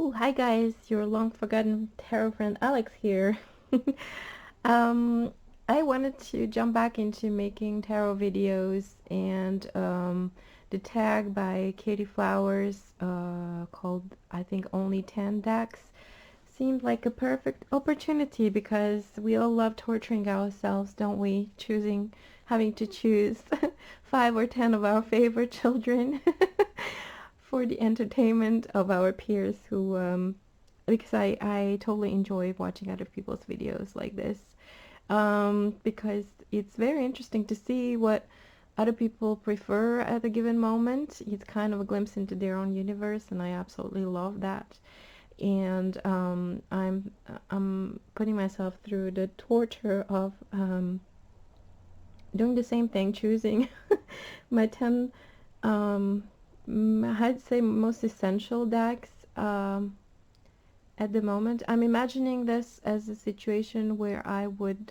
Oh, hi guys, your long forgotten tarot friend Alex here. um, I wanted to jump back into making tarot videos, and the tag by Katie Flowers called, I think, Only 10 Decks seemed like a perfect opportunity because we all love torturing ourselves, don't we? Having to choose 5 or 10 of our favorite children for the entertainment of our peers who, because I totally enjoy watching other people's videos like this, because it's very interesting to see what other people prefer at a given moment. It's kind of a glimpse into their own universe, and I absolutely love that. And I'm putting myself through the torture of doing the same thing, choosing my 10 I'd say most essential decks at the moment. I'm imagining this as a situation where I would...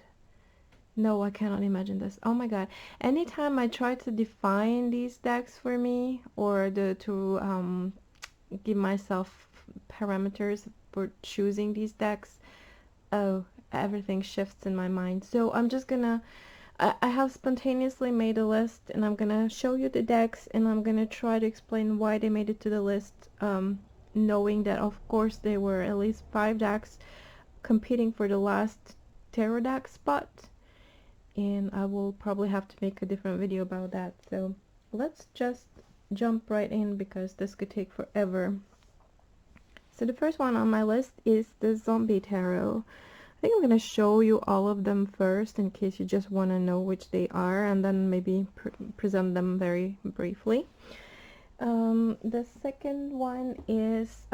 No, I cannot imagine this. Oh my god. Anytime I try to define these decks for me, or to give myself parameters for choosing these decks, oh, everything shifts in my mind. So I'm just gonna... I have spontaneously made a list, and I'm gonna show you the decks, and I'm gonna try to explain why they made it to the list, knowing that of course there were at least 5 decks competing for the last tarot deck spot, and I will probably have to make a different video about that. So let's just jump right in because this could take forever. So the first one on my list is the Zombie Tarot. I think I'm going to show you all of them first in case you just want to know which they are, and then maybe present them very briefly. The second one is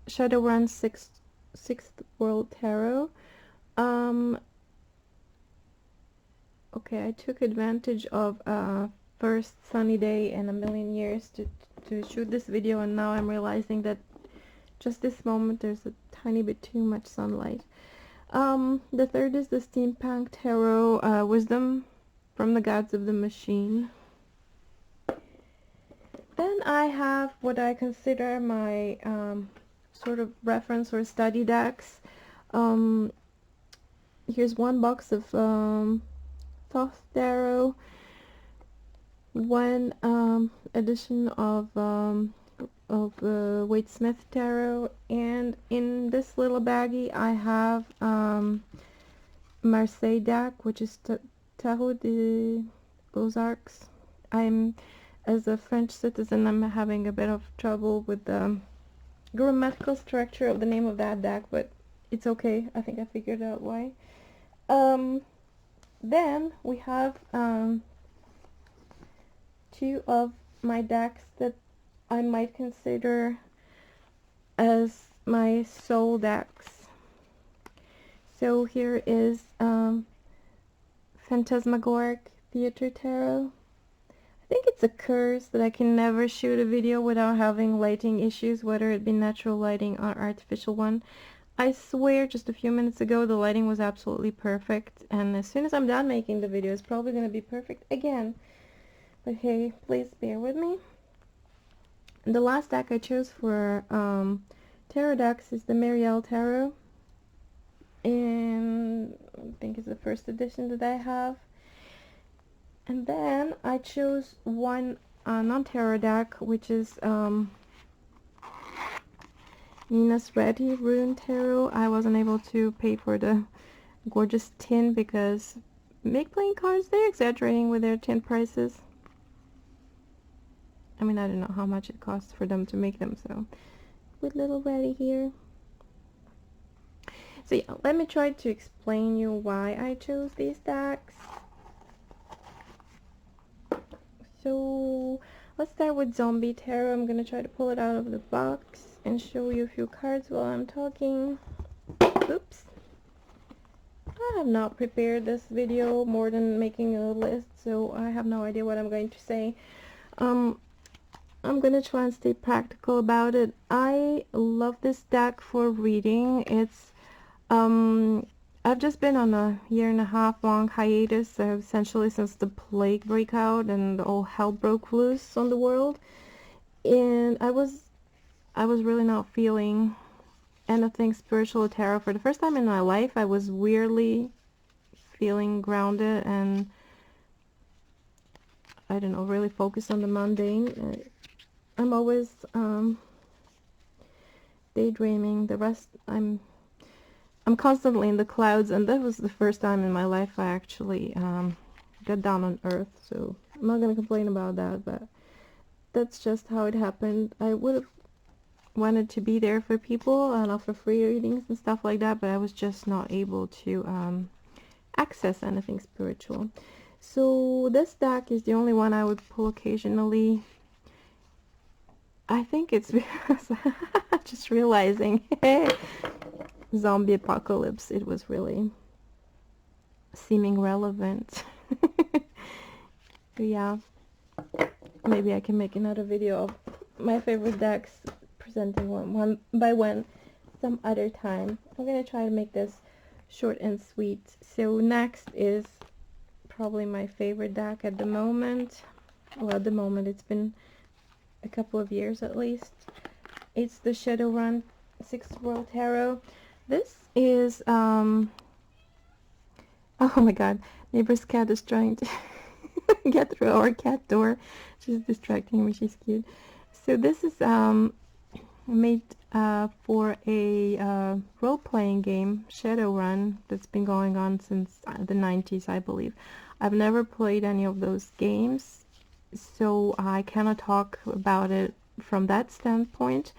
Shadowrun Sixth World Tarot. Okay, I took advantage of first sunny day in a million years to shoot this video, and now I'm realizing that just this moment there's a tiny bit too much sunlight. The third is the Steampunk Tarot, Wisdom from the Gods of the Machine. Then I have what I consider my sort of reference or study decks. Here's one box of Thoth Tarot, one edition of Waite Smith Tarot, and in this little baggie I have Marseille deck, which is Tarot des Beaux-Arts. As a French citizen, I'm having a bit of trouble with the grammatical structure of the name of that deck, but it's okay. I think I figured out why. Then we have 2 of my decks that I might consider as my soul decks. So here is Phantasmagoric Theater Tarot. I think it's a curse that I can never shoot a video without having lighting issues, whether it be natural lighting or artificial one. I swear just a few minutes ago the lighting was absolutely perfect, and as soon as I'm done making the video it's probably going to be perfect again. But hey, please bear with me. And the last deck I chose for tarot decks is the Marielle Tarot, and I think it's the first edition that I have. And then I chose one non-tarot deck, which is Nina's Ready Rune Tarot. I wasn't able to pay for the gorgeous tin because make playing cards, they're exaggerating with their tin prices. I mean, I don't know how much it costs for them to make them, so with little Ready here. So yeah, let me try to explain you why I chose these decks. So let's start with Zombie Tarot. I'm gonna try to pull it out of the box and show you a few cards while I'm talking. Oops. I have not prepared this video more than making a list, so I have no idea what I'm going to say. I'm gonna try and stay practical about it. I love this deck for reading. It's I've just been on a 1.5 year long hiatus, essentially since the plague breakout and all hell broke loose on the world, and I was I was really not feeling anything spiritual or tarot. For the first time in my life, I was weirdly feeling grounded and, I don't know, really focused on the mundane. I'm always daydreaming. The rest, I'm constantly in the clouds, and that was the first time in my life I actually got down on earth. So I'm not gonna complain about that, but that's just how it happened. I would have wanted to be there for people and offer free readings and stuff like that, but I was just not able to access anything spiritual. So this deck is the only one I would pull occasionally. I think it's because just realizing zombie apocalypse, it was really seeming relevant. Yeah, maybe I can make another video of my favorite decks, presenting one by one some other time. I'm gonna try to make this short and sweet. So next is probably my favorite deck at the moment. Well, at the moment, it's been a couple of years at least. It's the Shadowrun 6th World Tarot. This is oh my god, neighbor's cat is trying to get through our cat door. She's distracting me, she's cute. So this is made for a role-playing game, Shadowrun, that's been going on since the 90s, I believe. I've never played any of those games, so I cannot talk about it from that standpoint,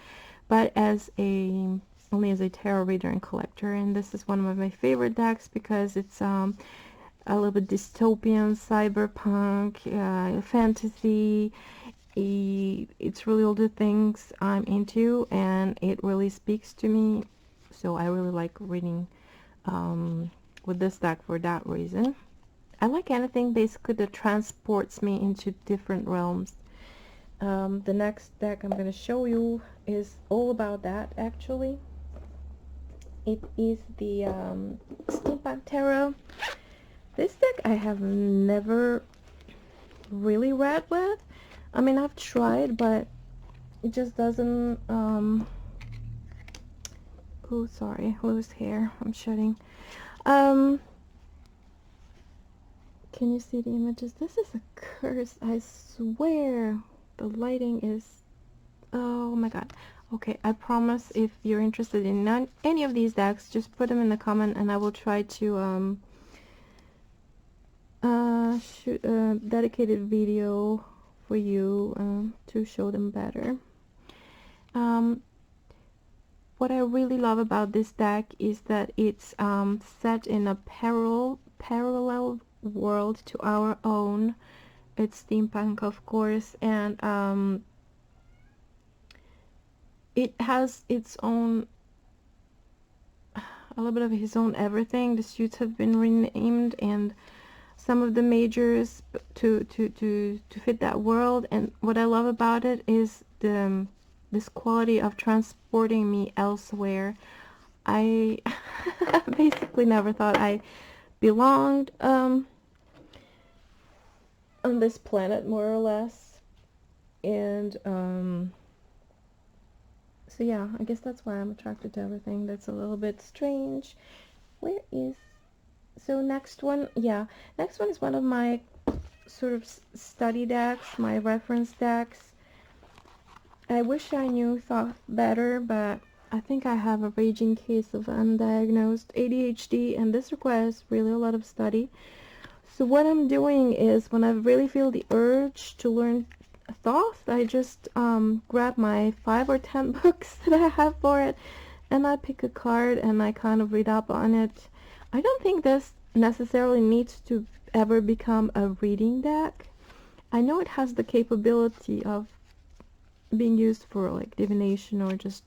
but only as a tarot reader and collector. And this is one of my favorite decks because it's a little bit dystopian, cyberpunk, fantasy. It's really all the things I'm into, and it really speaks to me. So I really like reading with this deck for that reason. I like anything basically that transports me into different realms. The next deck I'm going to show you is all about that, actually. It is the Steampunk Tarot. This deck I have never really read with. I mean, I've tried, but it just doesn't, oh, sorry, loose hair, I'm shedding. Can you see the images? This is a curse, I swear. The lighting is, oh my god. Okay, I promise if you're interested in any of these decks, just put them in the comment and I will try to shoot a dedicated video for you to show them better. What I really love about this deck is that it's set in a parallel world to our own. It's steampunk, of course, and it has its own, a little bit of his own everything. The suits have been renamed, and some of the majors to fit that world. And what I love about it is this quality of transporting me elsewhere. I basically never thought I belonged on this planet, more or less. And so yeah, I guess that's why I'm attracted to everything that's a little bit strange. Where is, so next one, yeah, next one is one of my sort of study decks, my reference decks. I wish I knew Thoth better, but I think I have a raging case of undiagnosed ADHD, and this requires really a lot of study. So what I'm doing is, when I really feel the urge to learn Thoth, I just grab my 5 or 10 books that I have for it, and I pick a card and I kind of read up on it. I don't think this necessarily needs to ever become a reading deck. I know it has the capability of being used for like divination or just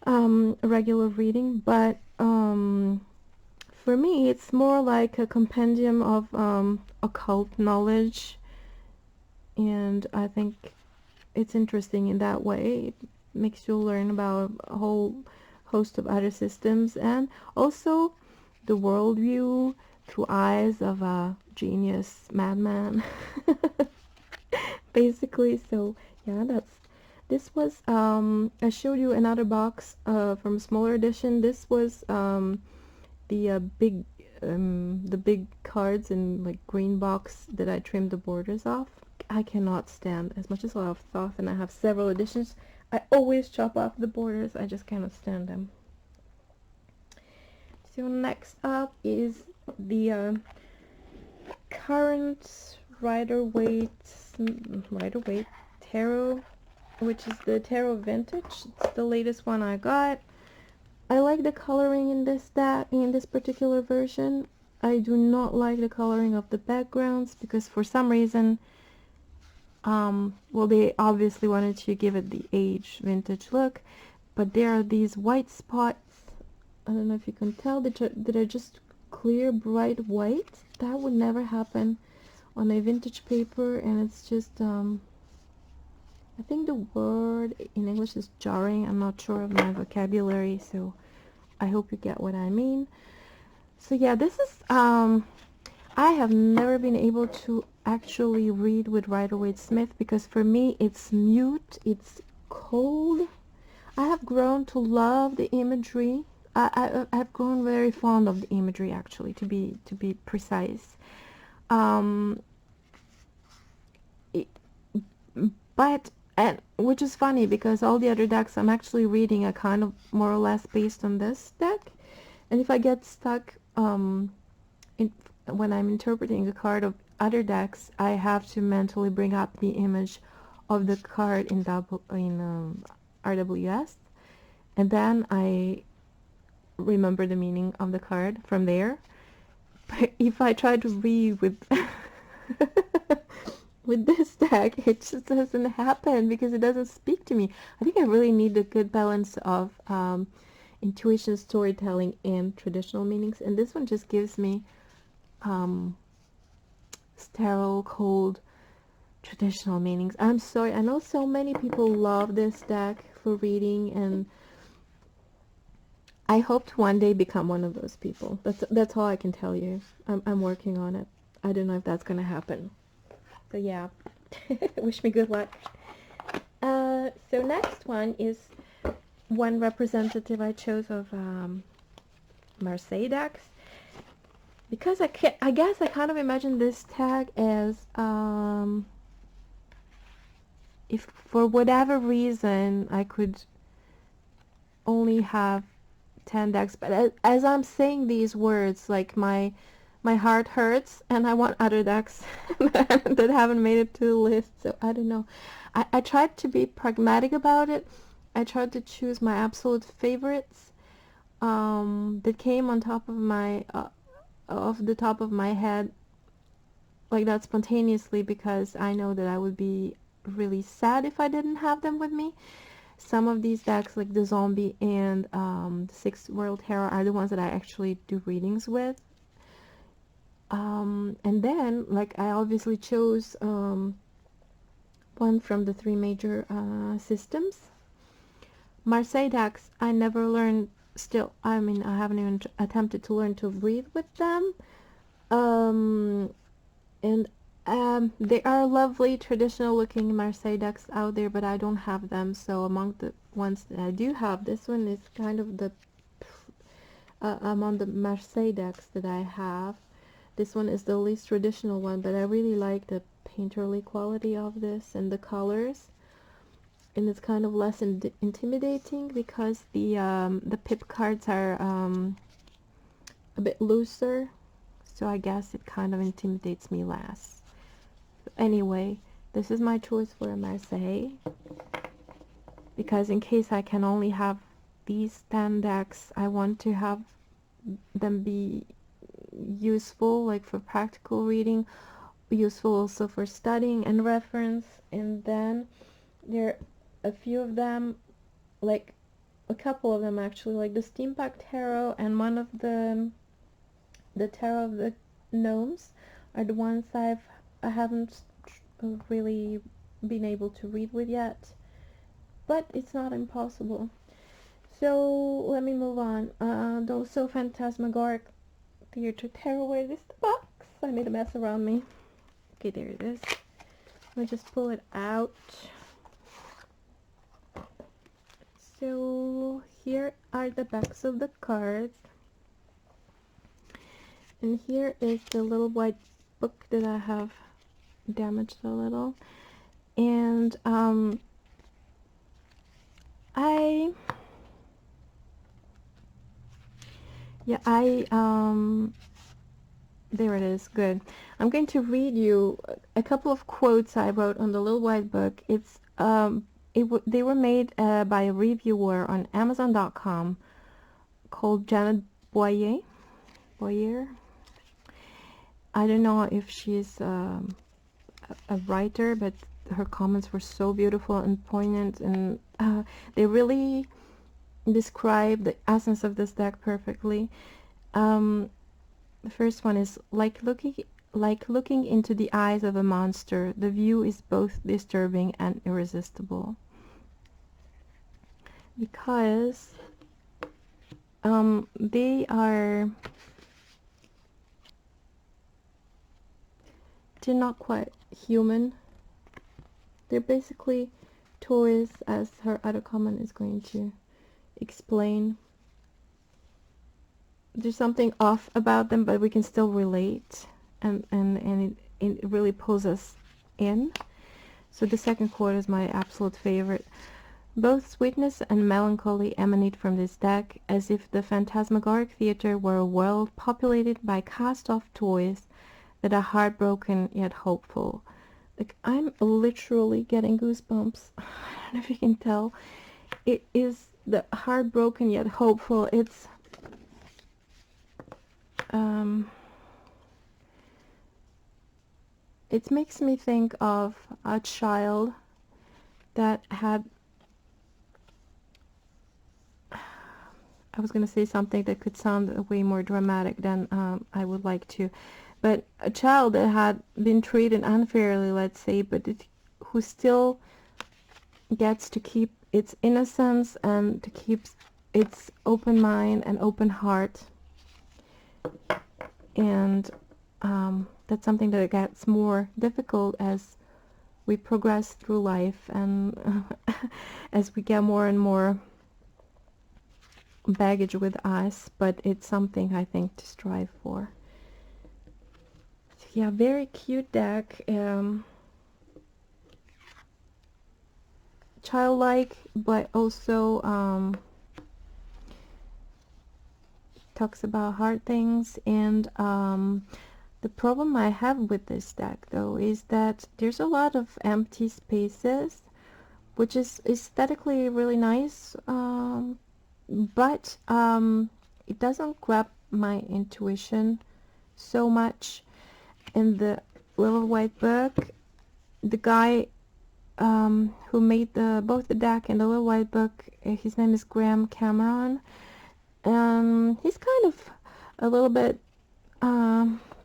regular reading, but for me it's more like a compendium of occult knowledge, and I think it's interesting in that way. It makes you learn about a whole host of other systems, and also the worldview through eyes of a genius madman. Basically. So yeah, This was, I showed you another box from a smaller edition. This was the big cards in like green box that I trimmed the borders off. I cannot stand, as much as I love Thoth and I have several editions, I always chop off the borders. I just cannot stand them. So next up is the current Rider-Waite Tarot, which is the Tarot Vintage. It's the latest one I got. I like the coloring in this particular version. I do not like the coloring of the backgrounds because for some reason, well, they obviously wanted to give it the age vintage look, but there are these white spots. I don't know if you can tell that are just clear, bright white. That would never happen on a vintage paper, and it's just, I think the word in English is jarring. I'm not sure of my vocabulary, so I hope you get what I mean. So yeah, this is, I have never been able to actually read with Rider-Waite Smith because for me it's mute, it's cold. I have grown to love the imagery. I've grown very fond of the imagery, actually, to be precise. But and which is funny because all the other decks I'm actually reading are kind of more or less based on this deck, and if I get stuck when I'm interpreting a card of other decks, I have to mentally bring up the image of the card in RWS, and then I remember the meaning of the card from there. But if I try to read with with this deck, it just doesn't happen because it doesn't speak to me. I think I really need a good balance of intuition, storytelling, and traditional meanings, and this one just gives me sterile, cold, traditional meanings. I'm sorry, I know so many people love this deck for reading, and I hope to one day become one of those people. That's all I can tell you. I'm working on it. I don't know if that's gonna happen. So yeah, wish me good luck. So next one is one representative I chose of Marseille decks, because I guess I kind of imagine this tag as if for whatever reason I could only have 10 decks, but as I'm saying these words, like my heart hurts and I want other decks that haven't made it to the list. So I don't know. I tried to be pragmatic about it. I tried to choose my absolute favorites that came on top of my off the top of my head like that spontaneously, because I know that I would be really sad if I didn't have them with me. Some of these decks, like the Zombie and the Sixth World Tarot, are the ones that I actually do readings with. And then, like, I obviously chose one from the three major systems. Marseille decks, I never learned, still, I mean, I haven't even attempted to learn to read with them. And there are lovely traditional looking Marseille decks out there, but I don't have them. So among the ones that I do have, this one is kind of the among the Marseille decks that I have. This one is the least traditional one, but I really like the painterly quality of this and the colors. And it's kind of less intimidating because the pip cards are a bit looser, so I guess it kind of intimidates me less. Anyway, this is my choice for a Marseille, because in case I can only have these 10 decks, I want to have them be useful, like for practical reading, useful also for studying and reference. And then there are a few of them, like a couple of them actually, like the Steampunk Tarot and one of the Tarot of the Gnomes are the ones I haven't really been able to read with yet, but it's not impossible. So let me move on. Also Phantasmagoric Theater Tarot. Where is the box? I made a mess around me. Okay, there it is. Let me just pull it out. So here are the backs of the cards, and here is the little white book that I have damaged a little, and there it is. Good. I'm going to read you a couple of quotes I wrote on the little white book. It's they were made by a reviewer on Amazon.com called Janet Boyer. I don't know if she's a writer, but her comments were so beautiful and poignant, and they really describe the essence of this deck perfectly. The first one is like looking into the eyes of a monster. The view is both disturbing and irresistible. Because they're not quite human. They're basically toys, as her other comment is going to explain. There's something off about them, but we can still relate, and it really pulls us in. So the second quote is my absolute favorite. Both sweetness and melancholy emanate from this deck, as if the Phantasmagoric Theater were a world populated by cast-off toys that are heartbroken yet hopeful. Like, I'm literally getting goosebumps. I don't know if you can tell. It is the heartbroken yet hopeful. It makes me think of a child that had, I was going to say something that could sound way more dramatic than I would like to, but a child that had been treated unfairly, let's say, but who still gets to keep its innocence and to keep its open mind and open heart. And that's something that gets more difficult as we progress through life, and as we get more and more baggage with us, but it's something I think to strive for. So yeah, very cute deck. Childlike, but also talks about hard things. And the problem I have with this deck, though, is that there's a lot of empty spaces, which is aesthetically really nice, but it doesn't grab my intuition so much. In the little white book, the guy who made both the deck and the little white book, his name is Graham Cameron. He's kind of a little bit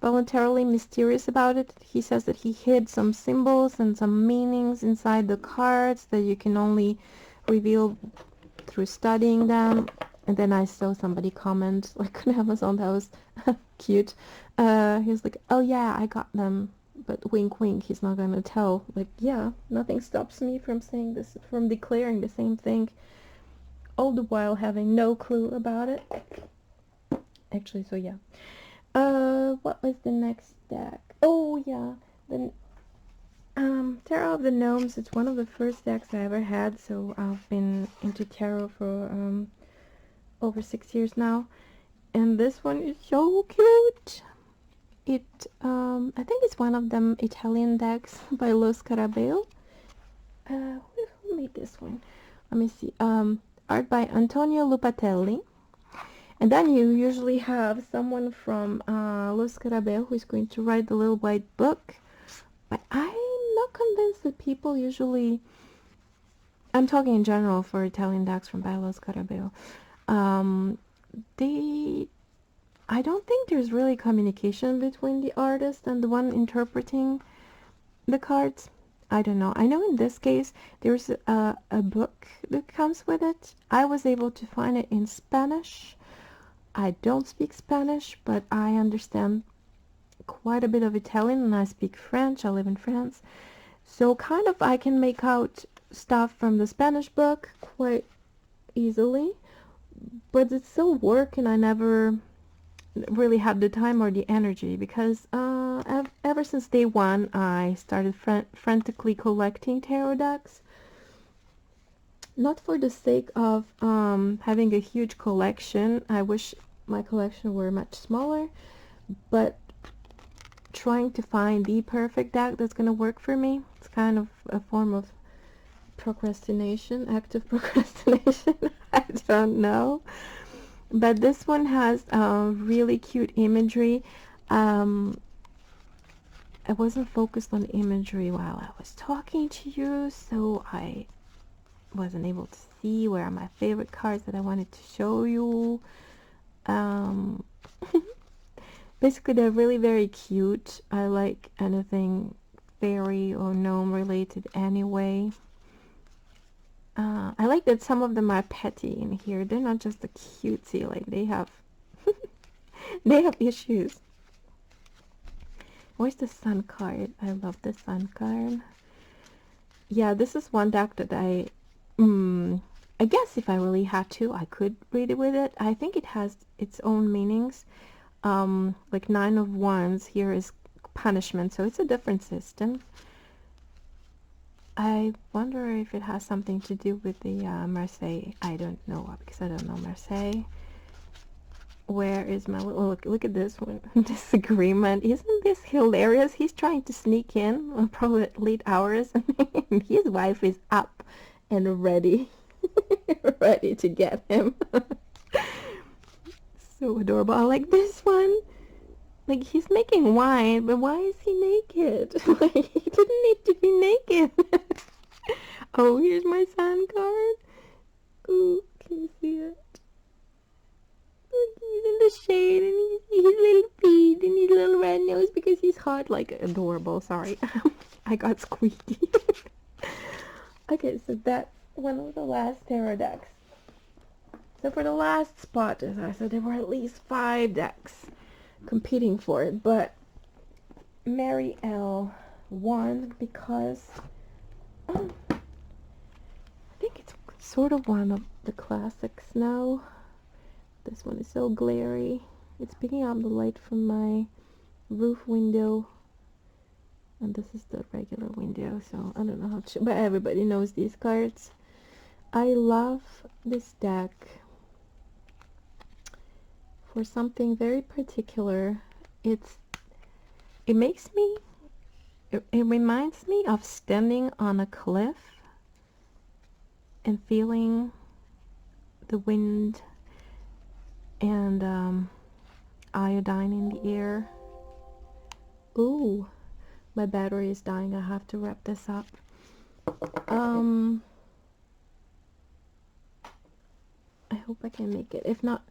voluntarily mysterious about it. He says that he hid some symbols and some meanings inside the cards that you can only reveal through studying them. And then I saw somebody comment, like, on Amazon, that was cute. He was like, oh yeah, I got them, but wink wink, he's not gonna tell. Like, yeah, nothing stops me from saying this, from declaring the same thing, all the while having no clue about it. Actually, so yeah. What was the next deck? Oh yeah, the Tarot of the Gnomes. It's one of the first decks I ever had, so I've been into tarot for over 6 years now, and this one is so cute. I think it's one of them Italian decks by Lo Scarabeo. Who made this one? Let me see. Art by Antonio Lupatelli. And then you usually have someone from Lo Scarabeo who is going to write the little white book. But I'm not convinced that people usually, I'm talking in general for Italian decks from by Lo Scarabeo, I don't think there's really communication between the artist and the one interpreting the cards. I don't know. I know in this case there's a book that comes with it. I was able to find it in Spanish. I don't speak Spanish, but I understand quite a bit of Italian, and I speak French. I live in France. So kind of I can make out stuff from the Spanish book quite easily, but it's still work, and I never really had the time or the energy because ever since day one I started frantically collecting tarot decks, not for the sake of having a huge collection. I wish my collection were much smaller, but trying to find the perfect deck that's going to work for me. It's kind of a form of procrastination, active procrastination. I don't know. But this one has really cute imagery. I wasn't focused on imagery while I was talking to you, so I wasn't able to see where are my favorite cards that I wanted to show you. Basically, they're really very cute. I like anything fairy or gnome related anyway. I like that some of them are petty in here. They're not just the cutesy, like they have they have issues. Where's the sun card? I love the sun card. Yeah, this is one deck that I guess if I really had to, I could read it with it. I think it has its own meanings. Like 9 of Wands here is punishment, so it's a different system. I wonder if it has something to do with the Marseille. I don't know, because I don't know Marseille. Where is my look at this one. Disagreement. Isn't this hilarious? He's trying to sneak in probably at late hours, and his wife is up and ready ready to get him. So adorable. I like this one. Like, he's making wine, but why is he naked? Like, he didn't need to be naked. Oh, here's my sun card. Ooh, can you see it? Look, he's in the shade, and his little feet, and his little red nose because he's hot. Like, adorable. Sorry. I got squeaky. Okay, so that's one of the last tarot decks. So for the last spot, as I said, there were at least 5 decks competing for it, but Marielle won because I think it's sort of one of the classics now. This one is so glary. It's picking up the light from my roof window, and this is the regular window, so I don't know how to, but everybody knows these cards. I love this deck for something very particular. It reminds me of standing on a cliff and feeling the wind and iodine in the air. Ooh, my battery is dying. I have to wrap this up. I hope I can make it. If not,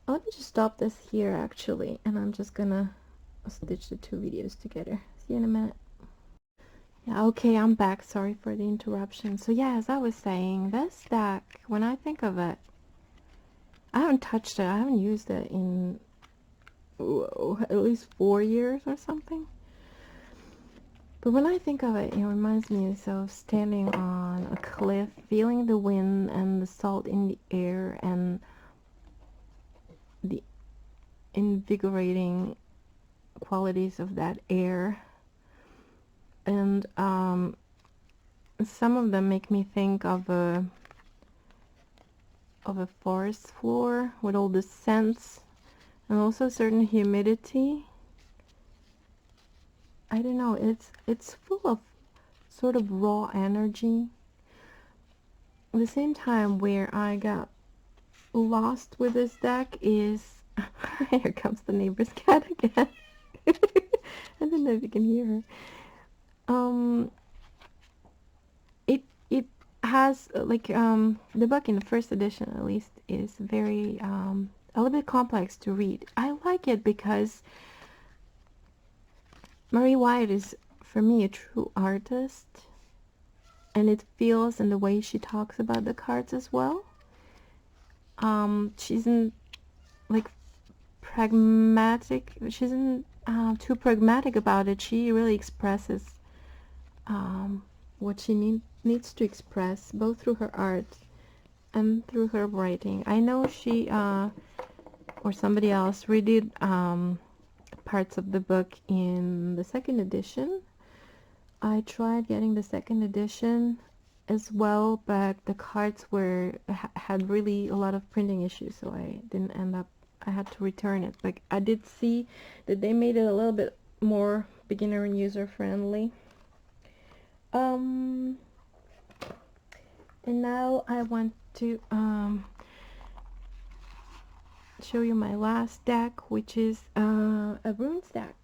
I'll just stop this here actually, and I'm just gonna stitch the 2 videos together. See you in a minute. Yeah, okay, I'm back. Sorry for the interruption. So yeah, as I was saying, this deck, when I think of it, I haven't touched it. I haven't used it in at least 4 years or something. But when I think of it, it reminds me of standing on a cliff, feeling the wind and the salt in the air and the invigorating qualities of that air. And some of them make me think of a forest floor with all the scents and also certain humidity. I don't know, it's full of sort of raw energy. At the same time, where I got lost with this deck is here comes the neighbor's cat again. I don't know if you can hear her. It has like the book in the first edition at least is very a little bit complex to read. I like it because Marielle is, for me, a true artist, and it feels in the way she talks about the cards as well. She isn't like pragmatic. She isn't too pragmatic about it. She really expresses what she needs to express, both through her art and through her writing. I know she or somebody else redid parts of the book in the second edition. I tried getting the second edition as well, but the cards were had really a lot of printing issues, so I didn't end up. I had to return it. Like, I did see that they made it a little bit more beginner and user friendly. And now I want to show you my last deck, which is a rune stack.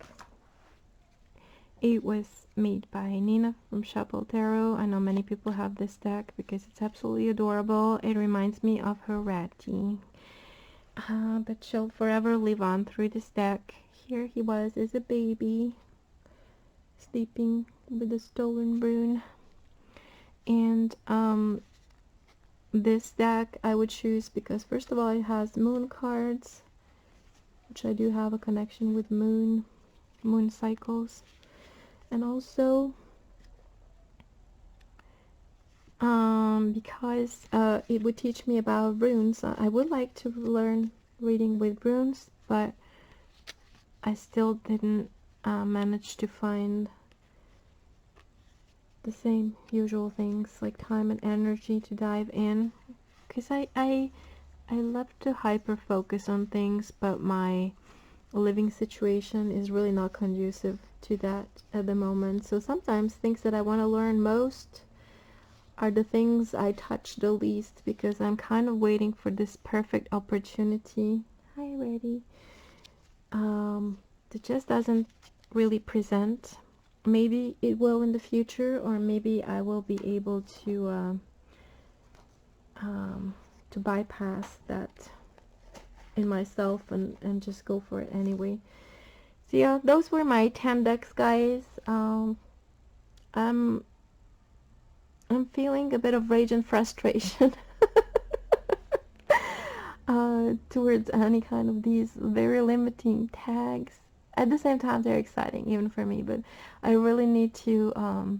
It was made by Nina from Shadowrun Tarot. I know many people have this deck because it's absolutely adorable. It reminds me of her Ratty, but she'll forever live on through this deck. Here he was as a baby, sleeping with a stolen rune. And this deck I would choose because, first of all, it has moon cards, which I do have a connection with moon cycles. And also because it would teach me about runes. I would like to learn reading with runes, but I still didn't manage to find the same usual things like time and energy to dive in, because I love to hyper focus on things, but my living situation is really not conducive to that at the moment. So sometimes things that I want to learn most are the things I touch the least, because I'm kind of waiting for this perfect opportunity. Hi, Reddy. That just doesn't really present. Maybe it will in the future, or maybe I will be able to bypass that in myself and just go for it anyway. So yeah, those were my 10 decks, guys. I'm feeling a bit of rage and frustration towards any kind of these very limiting tags. At the same time, they're exciting even for me, but I really need to I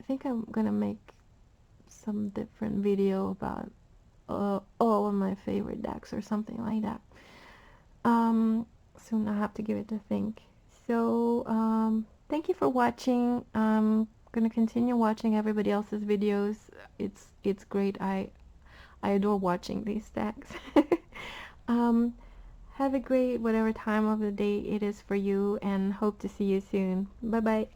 think I'm gonna make some different video about all of my favorite decks or something like that. Soon I have to give it a think. So thank you for watching. I'm gonna continue watching everybody else's videos. It's great. I adore watching these decks. Have a great whatever time of the day it is for you, and hope to see you soon. Bye bye.